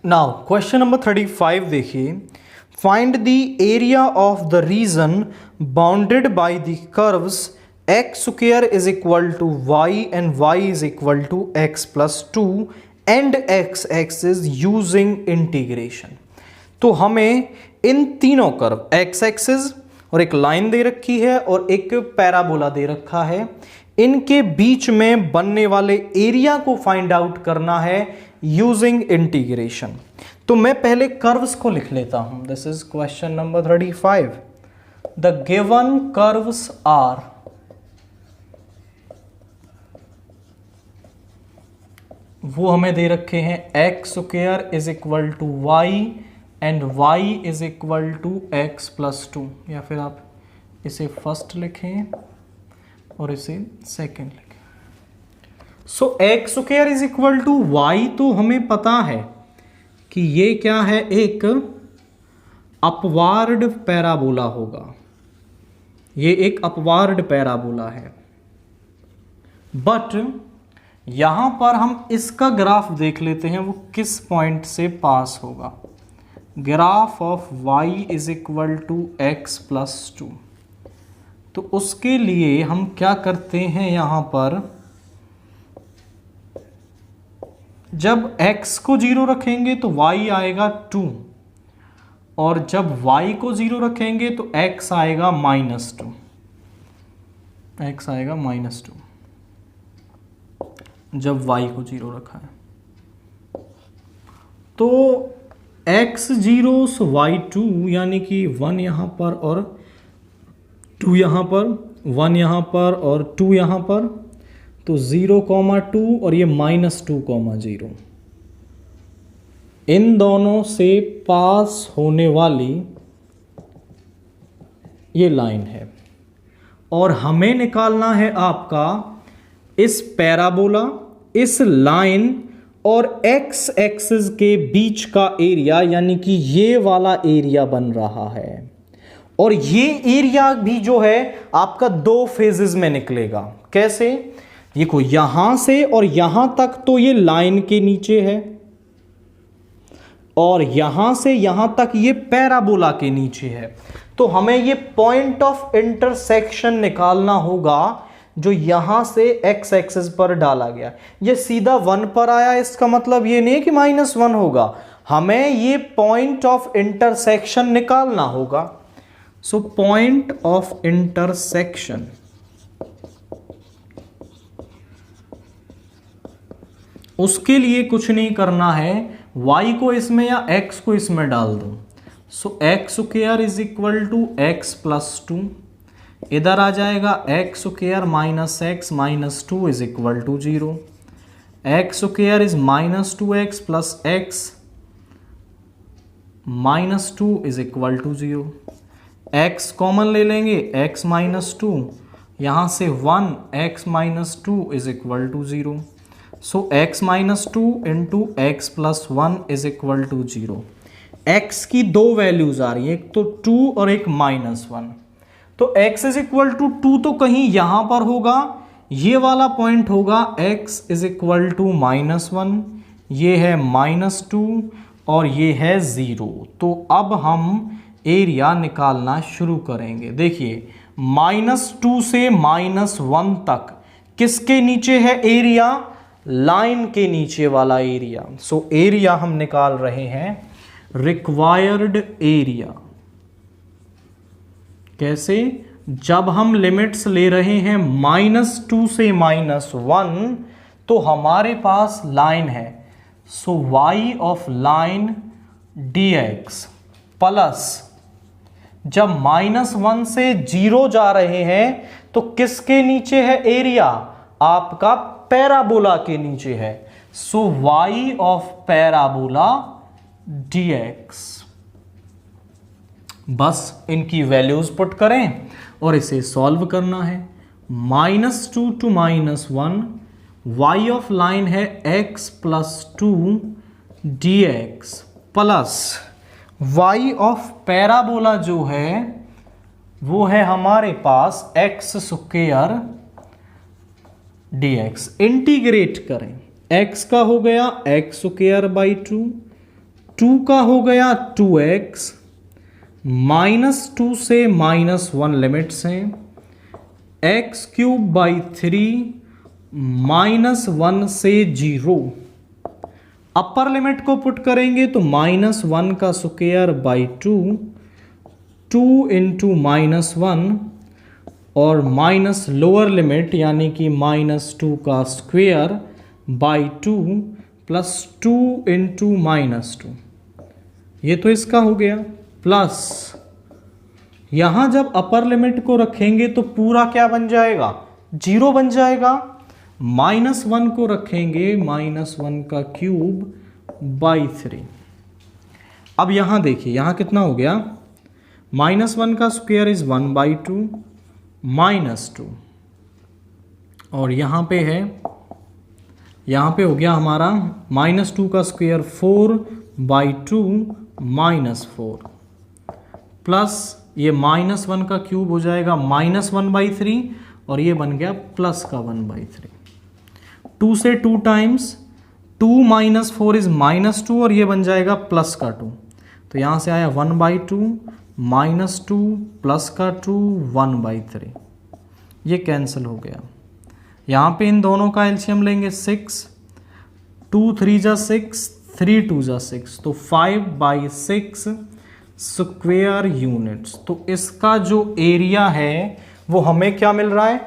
Now question number 35 देखिए, find the area of the region bounded by the curves X square is equal to Y and Y is equal to x plus 2 and X axis using integration. तो हमें इन तीनों curve x axis और एक line दे रखी है और एक parabola दे रखा है, इनके बीच में बनने वाले एरिया को फाइंड आउट करना है यूजिंग इंटीग्रेशन। तो मैं पहले कर्व्स को लिख लेता हूं। This is question number 35। The given curves are, वो हमें दे रखे हैं X square is equal to Y and Y is equal to x plus 2, या फिर आप इसे फर्स्ट लिखें और इसे सेकेंड लिखें। So x square is equal to y, तो हमें पता है कि ये क्या है, एक अपवार्ड पैराबोला होगा। ये एक अपवार्ड पैराबोला है, बट यहां पर हम इसका ग्राफ देख लेते हैं, वो किस पॉइंट से पास होगा। Graph of y is equal to x plus 2। तो उसके लिए हम क्या करते हैं, यहां पर जब x को 0 रखेंगे तो y आएगा 2, और जब y को 0 रखेंगे तो x आएगा -2। x आएगा -2 जब y को 0 रखा है। तो x 0 y 2, यानी कि 1 यहां पर और 2 यहां पर, 1 यहां पर और 2 यहां पर, तो 0,2 और ये -2,0। इन दोनों से पास होने वाली ये लाइन है, और हमें निकालना है आपका इस पैराबोला, इस लाइन और x एक्सिस के बीच का एरिया, यानी कि ये वाला एरिया बन रहा है। और ये एरिया भी जो है आपका 2 फेजेस में निकलेगा। कैसे? देखो, यहां से और यहां तक तो ये लाइन के नीचे है, और यहां से यहां तक ये पैराबोला के नीचे है। तो हमें ये पॉइंट ऑफ इंटरसेक्शन निकालना होगा जो यहां से x एक्सिस पर डाला गया। ये सीधा 1 पर आया, इसका मतलब ये नहीं कि -1 होगा, हमें ये पॉइंट ऑफ इंटरसेक्शन निकालना होगा। सो पॉइंट ऑफ इंटरसेक्शन, उसके लिए कुछ नहीं करना है, y को इसमें या x को इसमें डाल दो। So x square is equal to x plus 2, इधर आ जाएगा x square minus x minus 2 is equal to 0। X square is -2x plus एक्स -2 is equal to 0। x common ले लेंगे, x -2, यहां से 1, x -2 is equal to 0। So x -2 into x plus 1 is equal to 0। x की 2 values आ रही है, एक तो 2 और एक -1। तो x इज इक्वल टू 2 तो कहीं यहां पर होगा, ये वाला पॉइंट होगा x इज इक्वल टू -1, ये है -2 और ये है 0। तो अब हम एरिया निकालना शुरू करेंगे। देखिए, -2 से -1 तक किसके नीचे है एरिया? लाइन के नीचे वाला एरिया। सो एरिया हम निकाल रहे हैं, रिक्वायर्ड एरिया। कैसे? जब हम लिमिट्स ले रहे हैं -2 से -1, तो हमारे पास लाइन है, सो y of line dx plus, जब -1 से 0 जा रहे हैं तो किसके नीचे है एरिया? आपका पैराबोला के नीचे है। सो y ऑफ पैराबोला dx। बस इनकी वैल्यूज पुट करें और इसे सॉल्व करना है। -2 टू -1, y ऑफ लाइन है x plus 2 dx plus y of parabola जो है वो है हमारे पास x स्क्वायर dx। इंटीग्रेट करें, x का हो गया x स्क्वायर बाई 2 2 का हो गया 2x, -2 से -1 लिमिट्स हैं, x³ 3 -1 से 0। अपर लिमिट को पुट करेंगे तो -1 का स्क्वायर बाई 2, 2 इंटू -1 और माइनस लोअर लिमिट यानी कि -2 का स्क्वायर बाई 2 प्लस 2 इंटू -2, ये तो इसका हो गया, प्लस यहां जब अपर लिमिट को रखेंगे तो पूरा क्या बन जाएगा, 0 बन जाएगा। -1 को रखेंगे, -1 का क्यूब बाई 3। अब यहां देखिए, यहां कितना हो गया, -1 का स्क्वायर इज 1/2 -2, और यहां पे है, यहां पे हो गया हमारा -2 का स्क्वायर 4/2 -4, प्लस ये -1 का क्यूब हो जाएगा -1/3 और ये बन गया प्लस का 1/3। 2 से 2 टाइम्स 2 - 4 इज -2 और ये बन जाएगा प्लस का 2, तो यहां से आया 1/2 -2 प्लस का 2 1/3, ये कैंसिल हो गया। यहां पे इन दोनों का एलसीएम लेंगे 6, 2 3 जा 6, 3 2 जा 6, तो 5/6 स्क्वायर यूनिट्स। तो इसका जो एरिया है वो हमें क्या मिल रहा है,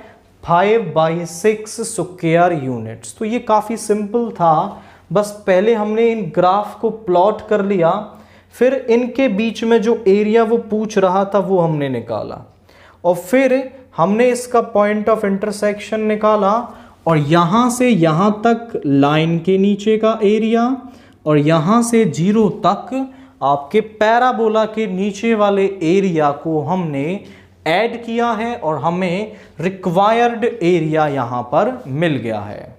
5/6 स्क्वायर यूनिट्स। तो ये काफ़ी सिंपल था, बस पहले हमने इन ग्राफ को प्लॉट कर लिया, फिर इनके बीच में जो एरिया वो पूछ रहा था वो हमने निकाला, और फिर हमने इसका पॉइंट ऑफ इंटरसेक्शन निकाला, और यहां से यहां तक लाइन के नीचे का एरिया, और यहां से 0 तक आपके पैराबोला के नीचे वाले एरिया को हमने ऐड किया है, और हमें रिक्वायर्ड एरिया यहां पर मिल गया है।